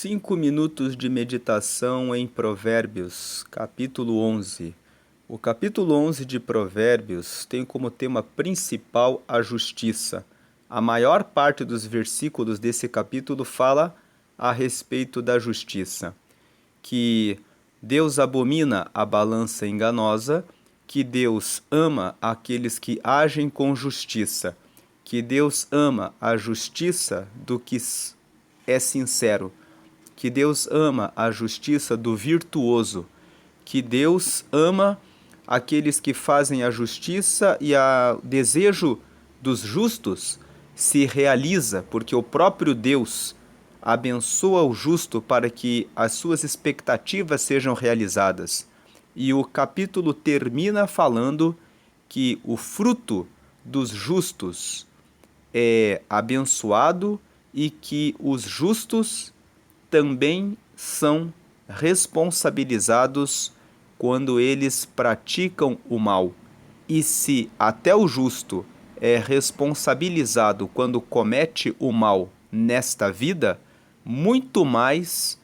5 minutos de meditação em Provérbios, capítulo 11. O capítulo 11 de Provérbios tem como tema principal a justiça. A maior parte dos versículos desse capítulo fala a respeito da justiça, que Deus abomina a balança enganosa, que Deus ama aqueles que agem com justiça, que Deus ama a justiça do que é sincero, que Deus ama a justiça do virtuoso, que Deus ama aqueles que fazem a justiça e o desejo dos justos se realiza, porque o próprio Deus abençoa o justo para que as suas expectativas sejam realizadas. E o capítulo termina falando que o fruto dos justos é abençoado e que os justos também são responsabilizados quando eles praticam o mal. E se até o justo é responsabilizado quando comete o mal nesta vida, muito mais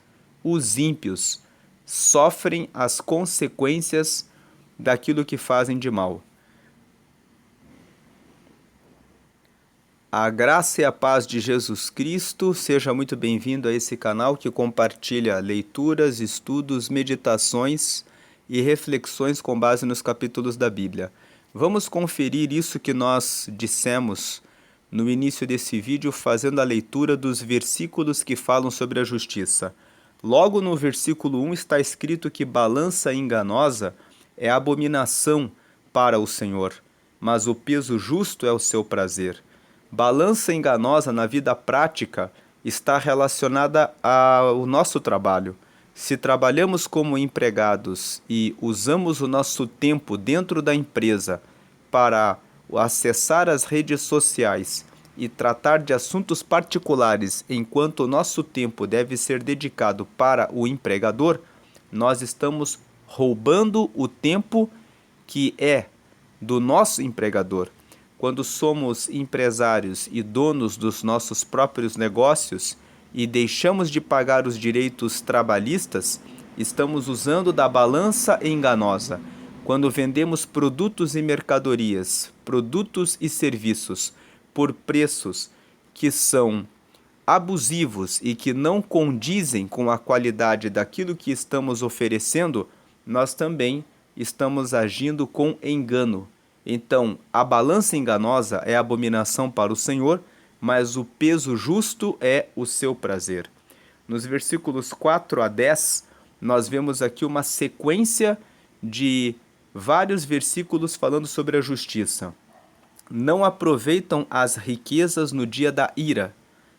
os ímpios sofrem as consequências daquilo que fazem de mal. A graça e a paz de Jesus Cristo, seja muito bem-vindo a esse canal que compartilha leituras, estudos, meditações e reflexões com base nos capítulos da Bíblia. Vamos conferir isso que nós dissemos no início desse vídeo, fazendo a leitura dos versículos que falam sobre a justiça. Logo no versículo 1 está escrito que balança enganosa é abominação para o Senhor, mas o peso justo é o seu prazer. Balança enganosa na vida prática está relacionada ao nosso trabalho. Se trabalhamos como empregados e usamos o nosso tempo dentro da empresa para acessar as redes sociais e tratar de assuntos particulares, enquanto o nosso tempo deve ser dedicado para o empregador, nós estamos roubando o tempo que é do nosso empregador. Quando somos empresários e donos dos nossos próprios negócios e deixamos de pagar os direitos trabalhistas, estamos usando da balança enganosa. Quando vendemos produtos e mercadorias, produtos e serviços por preços que são abusivos e que não condizem com a qualidade daquilo que estamos oferecendo, nós também estamos agindo com engano. Então, a balança enganosa é abominação para o Senhor, mas o peso justo é o seu prazer. Nos versículos 4 a 10, nós vemos aqui uma sequência de vários versículos falando sobre a justiça. Não aproveitam as riquezas no dia da ira,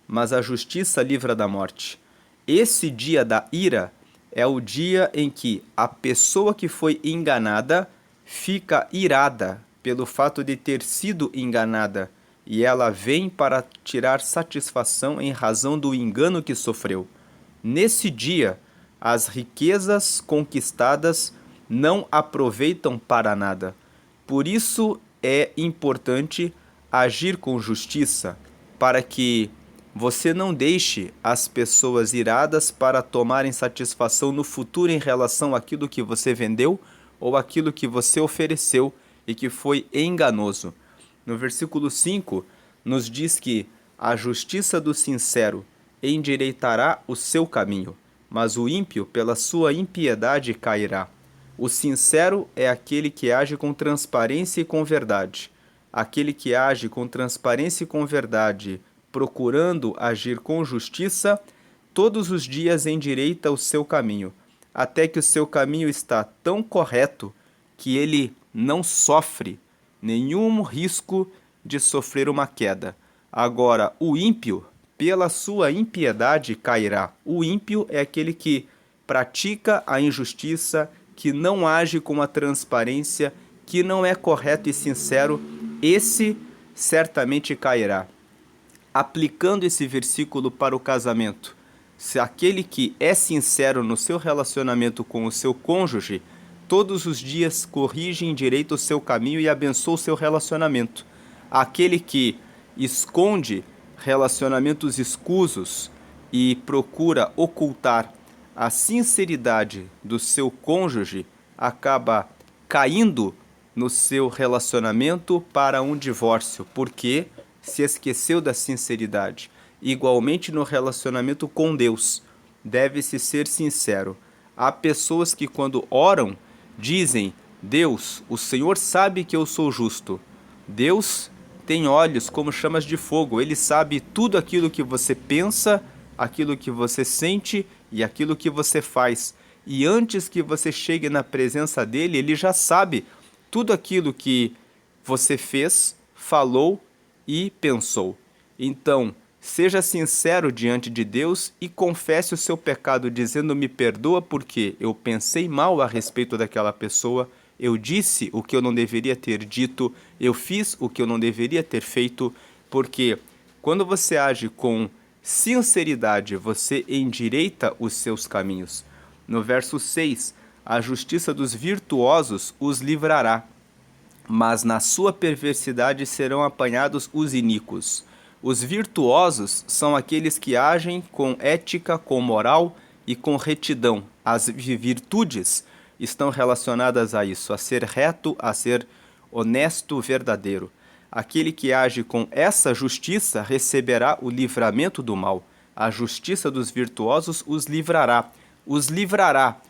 mas a justiça livra da morte. Esse dia da ira é o dia em que a pessoa que foi enganada fica irada pelo fato de ter sido enganada, e ela vem para tirar satisfação em razão do engano que sofreu. Nesse dia, as riquezas conquistadas não aproveitam para nada. Por isso é importante agir com justiça, para que você não deixe as pessoas iradas para tomarem satisfação no futuro em relação àquilo que você vendeu ou àquilo que você ofereceu e que foi enganoso. No versículo 5, nos diz que a justiça do sincero endireitará o seu caminho, mas o ímpio, pela sua impiedade, cairá. O sincero é aquele que age com transparência e com verdade. Aquele que age com transparência e com verdade, procurando agir com justiça, todos os dias endireita o seu caminho, até que o seu caminho está tão correto que ele não sofre nenhum risco de sofrer uma queda. Agora, o ímpio, pela sua impiedade, cairá. O ímpio é aquele que pratica a injustiça, que não age com a transparência, que não é correto e sincero. Esse certamente cairá. Aplicando esse versículo para o casamento, se aquele que é sincero no seu relacionamento com o seu cônjuge, todos os dias corrige e endireita o seu caminho e abençoa o seu relacionamento. Aquele que esconde relacionamentos escusos, e procura ocultar a sinceridade do seu cônjuge, acaba caindo no seu relacionamento para um divórcio, porque se esqueceu da sinceridade. Igualmente no relacionamento com Deus, deve-se ser sincero. Há pessoas que quando oram, dizem: Deus, o Senhor sabe que eu sou justo. Deus tem olhos como chamas de fogo, Ele sabe tudo aquilo que você pensa, aquilo que você sente e aquilo que você faz. E antes que você chegue na presença dele, ele já sabe tudo aquilo que você fez, falou e pensou. Então, seja sincero diante de Deus e confesse o seu pecado, dizendo: me perdoa porque eu pensei mal a respeito daquela pessoa, eu disse o que eu não deveria ter dito, eu fiz o que eu não deveria ter feito, porque quando você age com sinceridade, você endireita os seus caminhos. No verso 6, a justiça dos virtuosos os livrará, mas na sua perversidade serão apanhados os iníquos. Os virtuosos são aqueles que agem com ética, com moral e com retidão. As virtudes estão relacionadas a isso, a ser reto, a ser honesto, verdadeiro. Aquele que age com essa justiça receberá o livramento do mal. A justiça dos virtuosos os livrará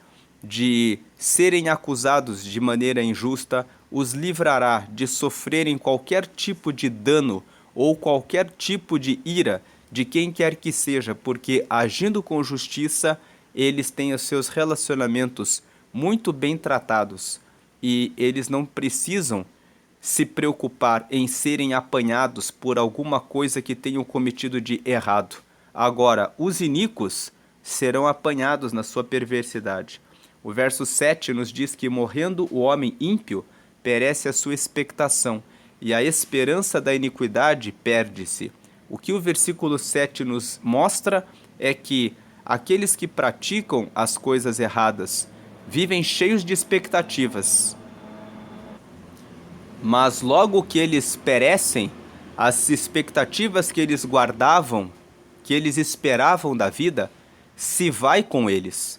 de serem acusados de maneira injusta, os livrará de sofrerem qualquer tipo de dano ou qualquer tipo de ira de quem quer que seja, porque agindo com justiça, eles têm os seus relacionamentos muito bem tratados e eles não precisam se preocupar em serem apanhados por alguma coisa que tenham cometido de errado. Agora, os iníquos serão apanhados na sua perversidade. O verso 7 nos diz que, morrendo o homem ímpio, perece a sua expectação, e a esperança da iniquidade perde-se. O que o versículo 7 nos mostra é que aqueles que praticam as coisas erradas vivem cheios de expectativas, mas logo que eles perecem, as expectativas que eles guardavam, que eles esperavam da vida, se vai com eles.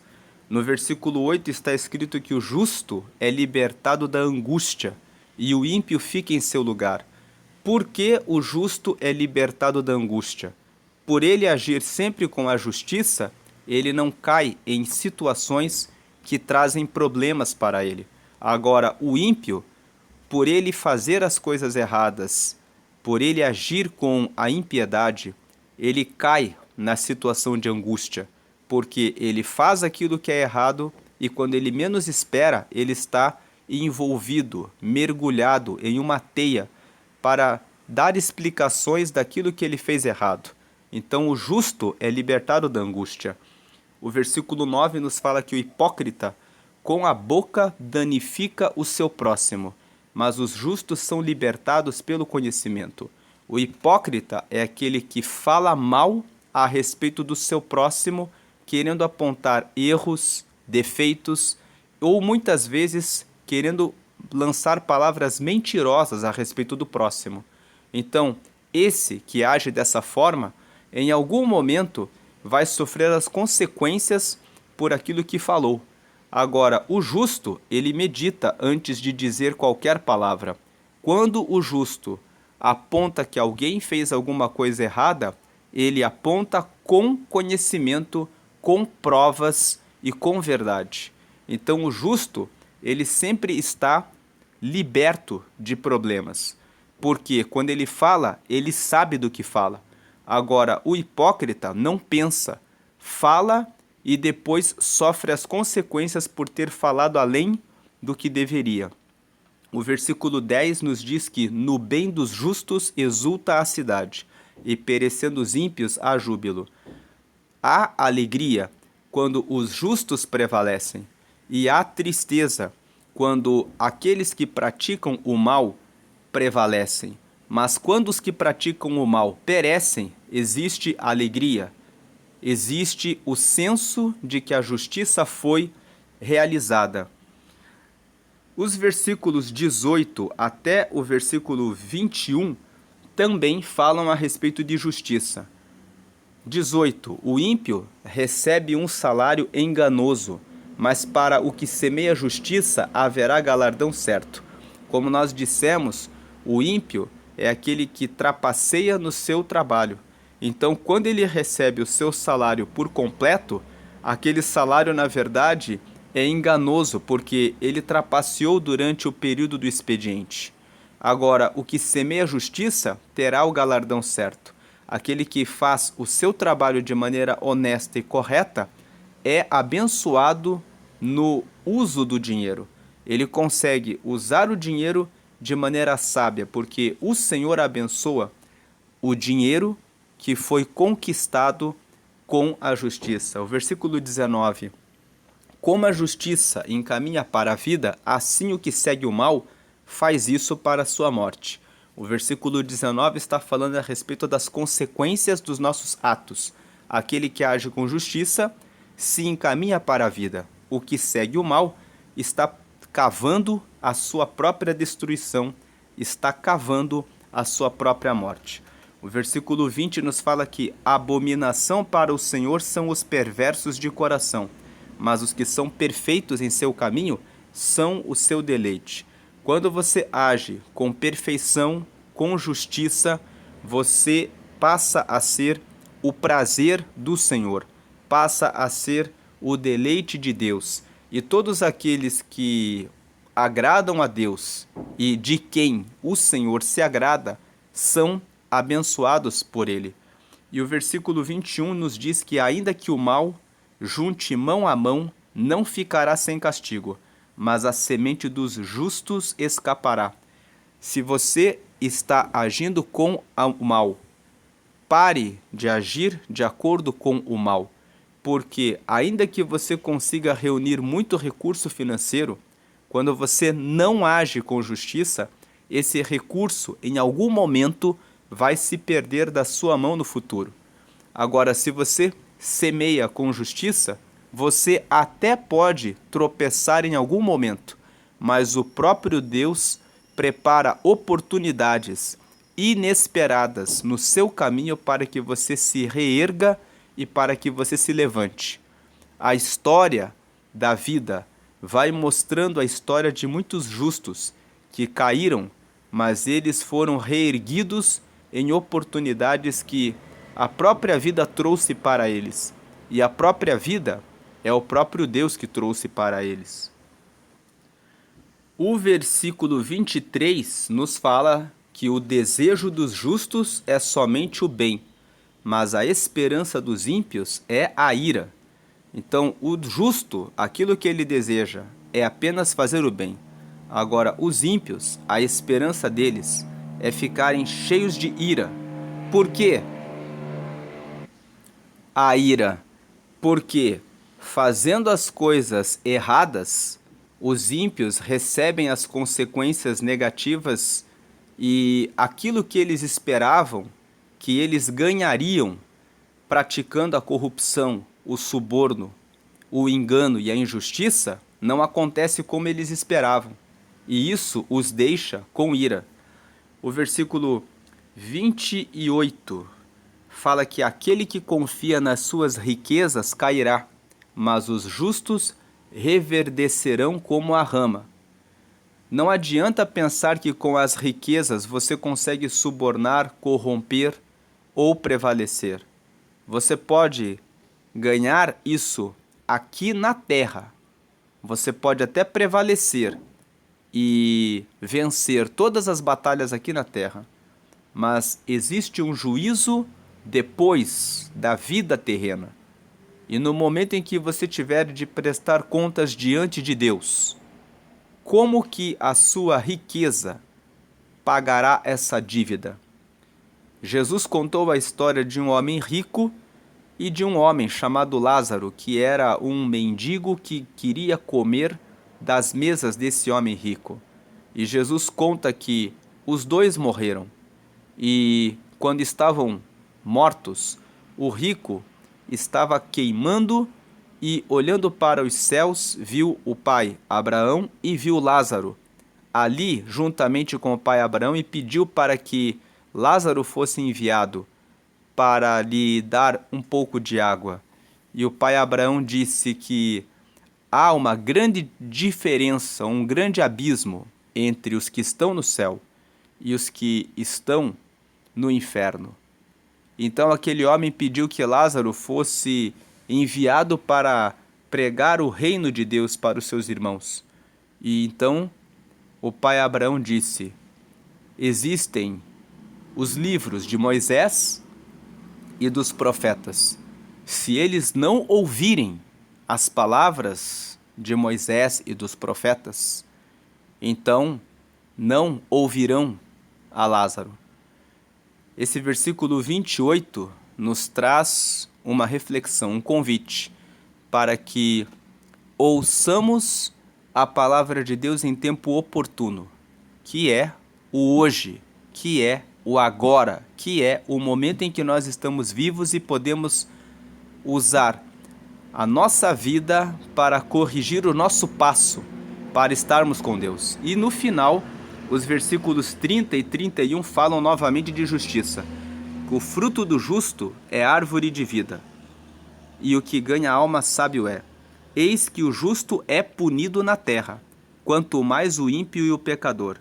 No versículo 8 está escrito que o justo é libertado da angústia e o ímpio fica em seu lugar. Por que o justo é libertado da angústia? Por ele agir sempre com a justiça, ele não cai em situações que trazem problemas para ele. Agora, o ímpio, por ele fazer as coisas erradas, por ele agir com a impiedade, ele cai na situação de angústia, porque ele faz aquilo que é errado e quando ele menos espera, ele está envolvido, mergulhado em uma teia para dar explicações daquilo que ele fez errado. Então o justo é libertado da angústia. O versículo 9 nos fala que o hipócrita com a boca danifica o seu próximo, mas os justos são libertados pelo conhecimento. O hipócrita é aquele que fala mal a respeito do seu próximo, querendo apontar erros, defeitos, ou muitas vezes querendo lançar palavras mentirosas a respeito do próximo. Então, esse que age dessa forma, em algum momento vai sofrer as consequências por aquilo que falou. Agora, o justo, ele medita antes de dizer qualquer palavra. Quando o justo aponta que alguém fez alguma coisa errada, ele aponta com conhecimento, com provas e com verdade. Então, o justo, ele sempre está liberto de problemas, porque quando ele fala, ele sabe do que fala. Agora, o hipócrita não pensa, fala e depois sofre as consequências por ter falado além do que deveria. O versículo 10 nos diz que no bem dos justos exulta a cidade, e perecendo os ímpios há júbilo. Há alegria quando os justos prevalecem, e há tristeza quando aqueles que praticam o mal prevalecem. Mas quando os que praticam o mal perecem, existe alegria, existe o senso de que a justiça foi realizada. Os versículos 18 até o versículo 21 também falam a respeito de justiça. 18. O ímpio recebe um salário enganoso, mas para o que semeia justiça haverá galardão certo. Como nós dissemos, o ímpio é aquele que trapaceia no seu trabalho. Então, quando ele recebe o seu salário por completo, aquele salário, na verdade, é enganoso, porque ele trapaceou durante o período do expediente. Agora, o que semeia justiça terá o galardão certo. Aquele que faz o seu trabalho de maneira honesta e correta é abençoado no uso do dinheiro. Ele consegue usar o dinheiro de maneira sábia, porque o Senhor abençoa o dinheiro que foi conquistado com a justiça. O versículo 19. Como a justiça encaminha para a vida, assim o que segue o mal faz isso para a sua morte. O versículo 19 está falando a respeito das consequências dos nossos atos. Aquele que age com justiça se encaminha para a vida. O que segue o mal está cavando a sua própria destruição, está cavando a sua própria morte. O versículo 20 nos fala que abominação para o Senhor são os perversos de coração, mas os que são perfeitos em seu caminho são o seu deleite. Quando você age com perfeição, com justiça, você passa a ser o prazer do Senhor, passa a ser o deleite de Deus. E todos aqueles que agradam a Deus e de quem o Senhor se agrada, são abençoados por Ele. E o versículo 21 nos diz que ainda que o mal junte mão a mão, não ficará sem castigo, mas a semente dos justos escapará. Se você está agindo com o mal, pare de agir de acordo com o mal, porque ainda que você consiga reunir muito recurso financeiro, quando você não age com justiça, esse recurso em algum momento vai se perder da sua mão no futuro. Agora, se você semeia com justiça, você até pode tropeçar em algum momento, mas o próprio Deus prepara oportunidades inesperadas no seu caminho para que você se reerga e para que você se levante. A história da vida vai mostrando a história de muitos justos que caíram, mas eles foram reerguidos em oportunidades que a própria vida trouxe para eles. E a própria vida é o próprio Deus que trouxe para eles. O versículo 23 nos fala que o desejo dos justos é somente o bem, mas a esperança dos ímpios é a ira. Então, o justo, aquilo que ele deseja, é apenas fazer o bem. Agora, os ímpios, a esperança deles é ficarem cheios de ira. Por quê? A ira. Porque, fazendo as coisas erradas, os ímpios recebem as consequências negativas e aquilo que eles esperavam, que eles ganhariam praticando a corrupção, o suborno, o engano e a injustiça, não acontece como eles esperavam. E isso os deixa com ira. O versículo 28 fala que aquele que confia nas suas riquezas cairá, mas os justos reverdecerão como a rama. Não adianta pensar que com as riquezas você consegue subornar, corromper ou prevalecer. Você pode ganhar isso aqui na terra. Você pode até prevalecer e vencer todas as batalhas aqui na terra. Mas existe um juízo depois da vida terrena. E no momento em que você tiver de prestar contas diante de Deus, como que a sua riqueza pagará essa dívida? Jesus contou a história de um homem rico e de um homem chamado Lázaro, que era um mendigo que queria comer das mesas desse homem rico. E Jesus conta que os dois morreram. E quando estavam mortos, o rico estava queimando e, olhando para os céus, viu o pai Abraão e viu Lázaro ali juntamente com o pai Abraão e pediu para que Lázaro fosse enviado para lhe dar um pouco de água. E o pai Abraão disse que há uma grande diferença, um grande abismo entre os que estão no céu e os que estão no inferno. Então aquele homem pediu que Lázaro fosse enviado para pregar o reino de Deus para os seus irmãos. E então o pai Abraão disse: existem os livros de Moisés e dos profetas. Se eles não ouvirem as palavras de Moisés e dos profetas, então não ouvirão a Lázaro. Esse versículo 28 nos traz uma reflexão, um convite para que ouçamos a palavra de Deus em tempo oportuno, que é o hoje, que é o agora, que é o momento em que nós estamos vivos e podemos usar a nossa vida para corrigir o nosso passo, para estarmos com Deus. E no final, os versículos 30 e 31 falam novamente de justiça. O fruto do justo é árvore de vida, e o que ganha alma sábio é. Eis que o justo é punido na terra, quanto mais o ímpio e o pecador.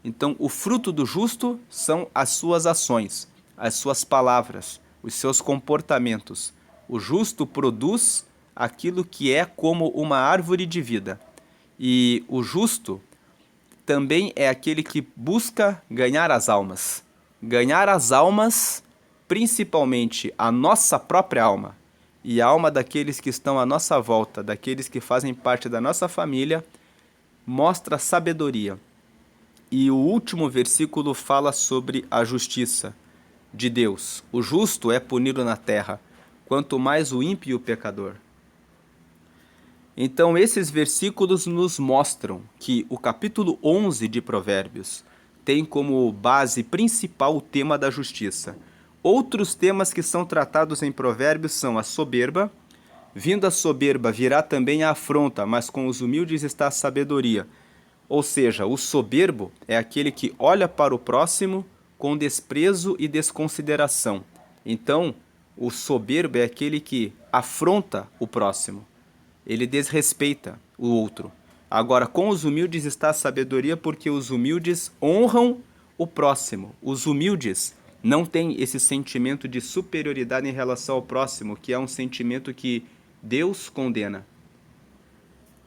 Então, o fruto do justo são as suas ações, as suas palavras, os seus comportamentos. O justo produz aquilo que é como uma árvore de vida. E o justo também é aquele que busca ganhar as almas. Ganhar as almas, principalmente a nossa própria alma e a alma daqueles que estão à nossa volta, daqueles que fazem parte da nossa família, mostra sabedoria. E o último versículo fala sobre a justiça de Deus. O justo é punido na terra, quanto mais o ímpio e o pecador. Então esses versículos nos mostram que o capítulo 11 de Provérbios tem como base principal o tema da justiça. Outros temas que são tratados em Provérbios são a soberba. Vindo a soberba virá também a afronta, mas com os humildes está a sabedoria. Ou seja, o soberbo é aquele que olha para o próximo com desprezo e desconsideração. Então, o soberbo é aquele que afronta o próximo. Ele desrespeita o outro. Agora, com os humildes está a sabedoria, porque os humildes honram o próximo. Os humildes não têm esse sentimento de superioridade em relação ao próximo, que é um sentimento que Deus condena.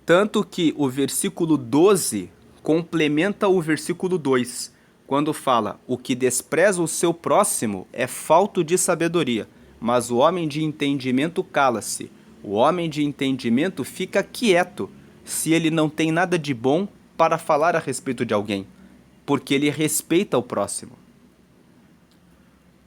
Tanto que o versículo 12 complementa o versículo 2, quando fala: o que despreza o seu próximo é falto de sabedoria, mas o homem de entendimento cala-se. O homem de entendimento fica quieto se ele não tem nada de bom para falar a respeito de alguém, porque ele respeita o próximo.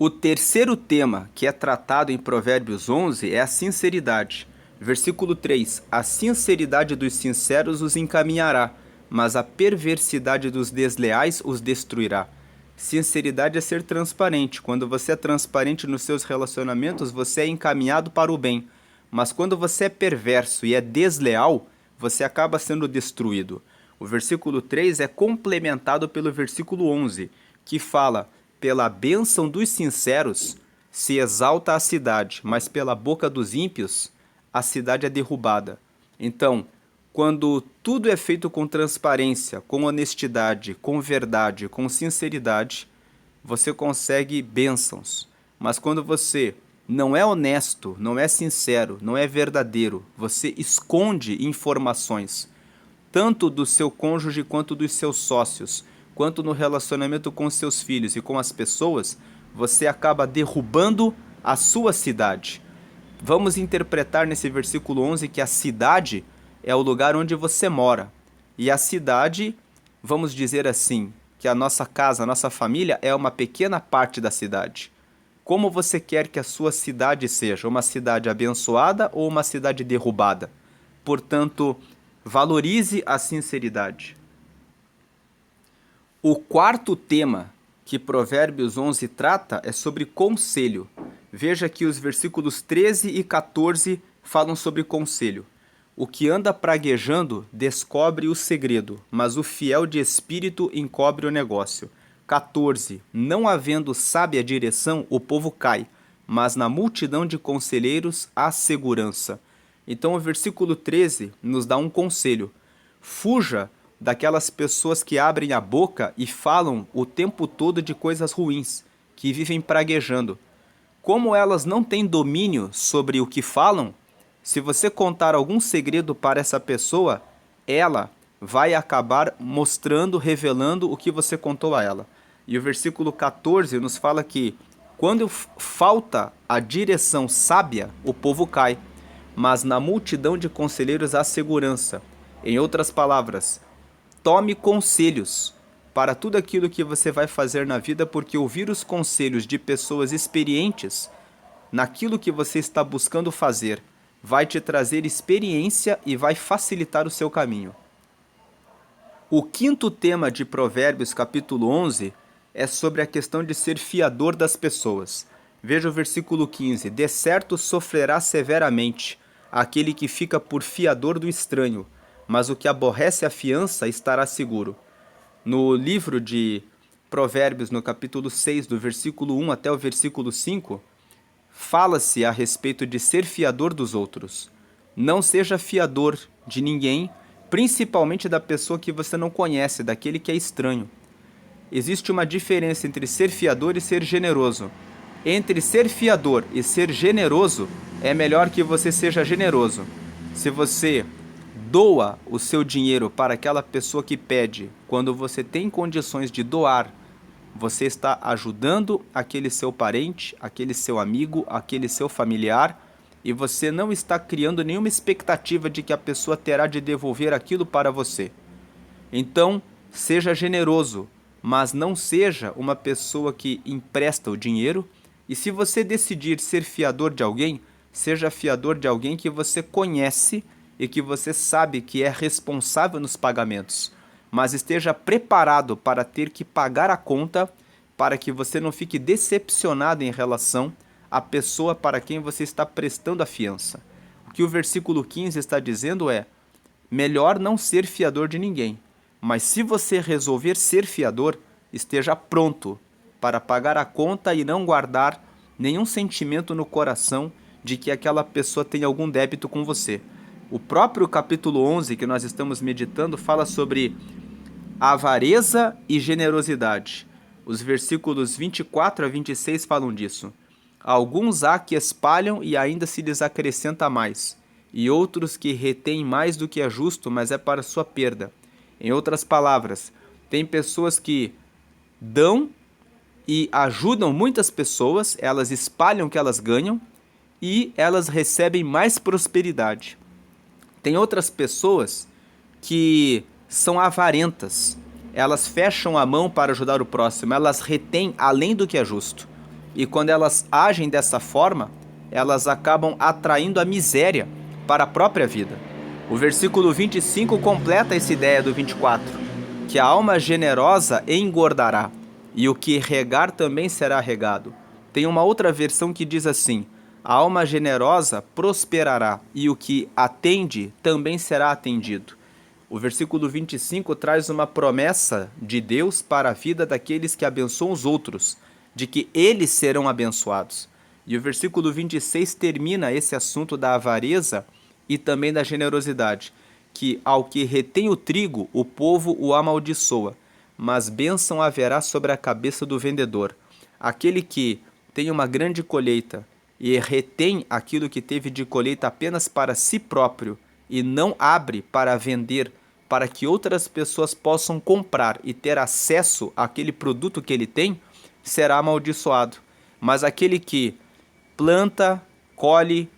O terceiro tema que é tratado em Provérbios 11 é a sinceridade. Versículo 3: a sinceridade dos sinceros os encaminhará, mas a perversidade dos desleais os destruirá. Sinceridade é ser transparente. Quando você é transparente nos seus relacionamentos, você é encaminhado para o bem. Mas quando você é perverso e é desleal, você acaba sendo destruído. O versículo 3 é complementado pelo versículo 11, que fala: pela bênção dos sinceros se exalta a cidade, mas pela boca dos ímpios a cidade é derrubada. Então, quando tudo é feito com transparência, com honestidade, com verdade, com sinceridade, você consegue bênçãos. Mas quando você não é honesto, não é sincero, não é verdadeiro, você esconde informações, tanto do seu cônjuge quanto dos seus sócios, quanto no relacionamento com seus filhos e com as pessoas, você acaba derrubando a sua cidade. Vamos interpretar nesse versículo 11 que a cidade é o lugar onde você mora. E a cidade, vamos dizer assim, que a nossa casa, a nossa família é uma pequena parte da cidade. Como você quer que a sua cidade seja? Uma cidade abençoada ou uma cidade derrubada? Portanto, valorize a sinceridade. O quarto tema que Provérbios 11 trata é sobre conselho. Veja que os versículos 13 e 14 falam sobre conselho. O que anda praguejando descobre o segredo, mas o fiel de espírito encobre o negócio. 14. Não havendo sábia direção, o povo cai, mas na multidão de conselheiros há segurança. Então o versículo 13 nos dá um conselho: fuja daquelas pessoas que abrem a boca e falam o tempo todo de coisas ruins, que vivem praguejando. Como elas não têm domínio sobre o que falam, se você contar algum segredo para essa pessoa, ela vai acabar mostrando, revelando o que você contou a ela. E o versículo 14 nos fala que quando falta a direção sábia, o povo cai, mas na multidão de conselheiros há segurança. Em outras palavras, tome conselhos para tudo aquilo que você vai fazer na vida, porque ouvir os conselhos de pessoas experientes naquilo que você está buscando fazer vai te trazer experiência e vai facilitar o seu caminho. O quinto tema de Provérbios, capítulo 11, é sobre a questão de ser fiador das pessoas. Veja o versículo 15: de certo sofrerá severamente aquele que fica por fiador do estranho, mas o que aborrece a fiança estará seguro. No livro de Provérbios, no capítulo 6, do versículo 1 até o versículo 5, fala-se a respeito de ser fiador dos outros. Não seja fiador de ninguém, principalmente da pessoa que você não conhece, daquele que é estranho. Existe uma diferença entre ser fiador e ser generoso. Entre ser fiador e ser generoso, é melhor que você seja generoso. Se você doa o seu dinheiro para aquela pessoa que pede, quando você tem condições de doar, você está ajudando aquele seu parente, aquele seu amigo, aquele seu familiar, e você não está criando nenhuma expectativa de que a pessoa terá de devolver aquilo para você. Então, seja generoso, mas não seja uma pessoa que empresta o dinheiro. E se você decidir ser fiador de alguém, seja fiador de alguém que você conhece e que você sabe que é responsável nos pagamentos, mas esteja preparado para ter que pagar a conta, para que você não fique decepcionado em relação à pessoa para quem você está prestando a fiança. O que o versículo 15 está dizendo é: melhor não ser fiador de ninguém, mas se você resolver ser fiador, esteja pronto para pagar a conta e não guardar nenhum sentimento no coração de que aquela pessoa tem algum débito com você. O próprio capítulo 11 que nós estamos meditando fala sobre avareza e generosidade. Os versículos 24 a 26 falam disso. Alguns há que espalham e ainda se lhes acrescenta mais, e outros que retêm mais do que é justo, mas é para sua perda. Em outras palavras, tem pessoas que dão e ajudam muitas pessoas, elas espalham o que elas ganham e elas recebem mais prosperidade. Tem outras pessoas que são avarentas, elas fecham a mão para ajudar o próximo, elas retêm além do que é justo. E quando elas agem dessa forma, elas acabam atraindo a miséria para a própria vida. O versículo 25 completa essa ideia do 24, que a alma generosa engordará, e o que regar também será regado. Tem uma outra versão que diz assim: a alma generosa prosperará, e o que atende também será atendido. O versículo 25 traz uma promessa de Deus para a vida daqueles que abençoam os outros, de que eles serão abençoados. E o versículo 26 termina esse assunto da avareza e também da generosidade, que ao que retém o trigo, o povo o amaldiçoa, mas bênção haverá sobre a cabeça do vendedor. Aquele que tem uma grande colheita e retém aquilo que teve de colheita apenas para si próprio e não abre para vender, para que outras pessoas possam comprar e ter acesso àquele produto que ele tem, será amaldiçoado. Mas aquele que planta, colhe,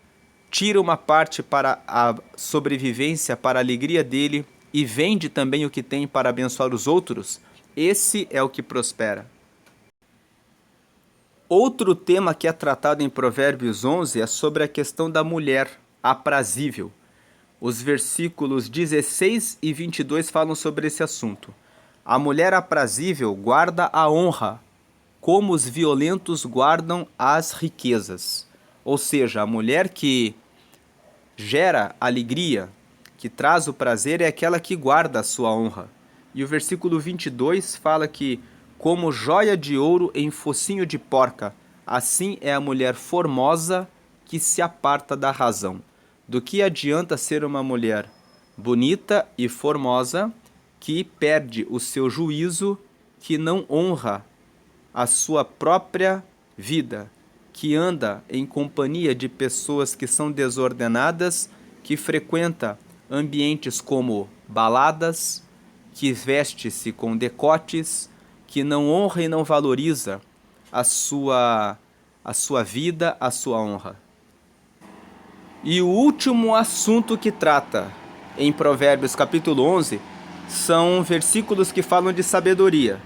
tira uma parte para a sobrevivência, para a alegria dele e vende também o que tem para abençoar os outros, esse é o que prospera. Outro tema que é tratado em Provérbios 11 é sobre a questão da mulher aprazível. Os versículos 16 e 22 falam sobre esse assunto. A mulher aprazível guarda a honra, como os violentos guardam as riquezas. Ou seja, a mulher que gera alegria, que traz o prazer, é aquela que guarda a sua honra. E o versículo 22 fala que, como joia de ouro em focinho de porca, Assim é a mulher formosa que se aparta da razão. Do que adianta ser uma mulher bonita e formosa que perde o seu juízo, que não honra a sua própria vida, que anda em companhia de pessoas que são desordenadas, que frequenta ambientes como baladas, que veste-se com decotes, que não honra e não valoriza a sua vida, a sua honra. E o último assunto que trata em Provérbios capítulo 11 são versículos que falam de sabedoria,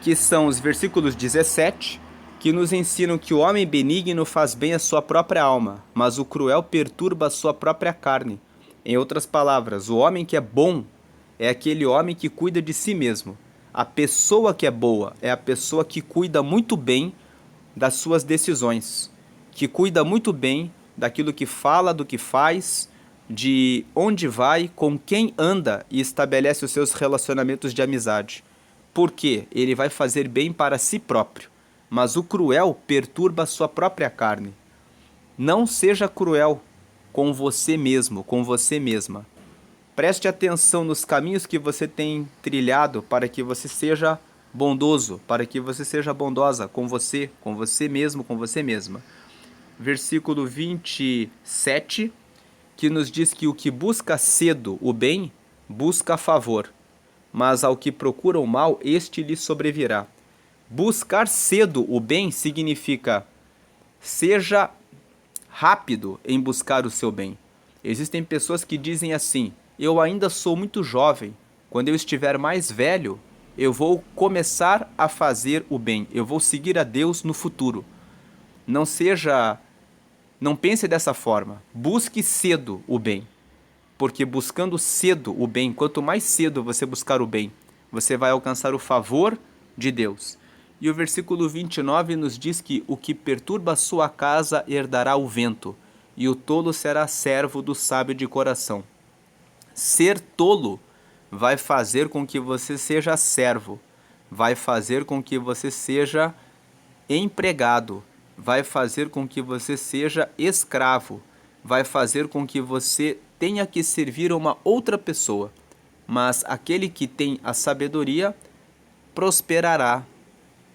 que são os versículos 17, que nos ensinam que o homem benigno faz bem à sua própria alma, mas o cruel perturba a sua própria carne. Em outras palavras, o homem que é bom é aquele homem que cuida de si mesmo. A pessoa que é boa é a pessoa que cuida muito bem das suas decisões, que cuida muito bem daquilo que fala, do que faz, de onde vai, com quem anda e estabelece os seus relacionamentos de amizade. Porque ele vai fazer bem para si próprio, mas o cruel perturba a sua própria carne. Não seja cruel com você mesmo, com você mesma. Preste atenção nos caminhos que você tem trilhado para que você seja bondoso, para que você seja bondosa com você mesmo, com você mesma. Versículo 27, que nos diz que o que busca cedo o bem, busca favor, mas ao que procura o mal, este lhe sobrevirá. Buscar cedo o bem significa seja rápido em buscar o seu bem. Existem pessoas que dizem assim: eu ainda sou muito jovem, quando eu estiver mais velho, eu vou começar a fazer o bem, eu vou seguir a Deus no futuro. Não pense dessa forma. Busque cedo o bem, porque buscando cedo o bem, quanto mais cedo você buscar o bem, você vai alcançar o favor de Deus. E o versículo 29 nos diz que o que perturba a sua casa herdará o vento, e o tolo será servo do sábio de coração. Ser tolo vai fazer com que você seja servo, vai fazer com que você seja empregado, vai fazer com que você seja escravo, vai fazer com que você tenha que servir a uma outra pessoa. Mas aquele que tem a sabedoria prosperará,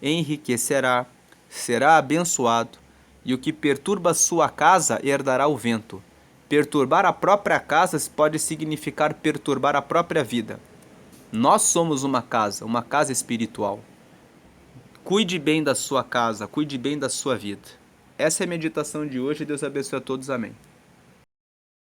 enriquecerá, será abençoado, e o que perturba a sua casa herdará o vento. Perturbar a própria casa pode significar perturbar a própria vida. Nós somos uma casa espiritual. Cuide bem da sua casa, cuide bem da sua vida. Essa é a meditação de hoje. Deus abençoe a todos. Amém.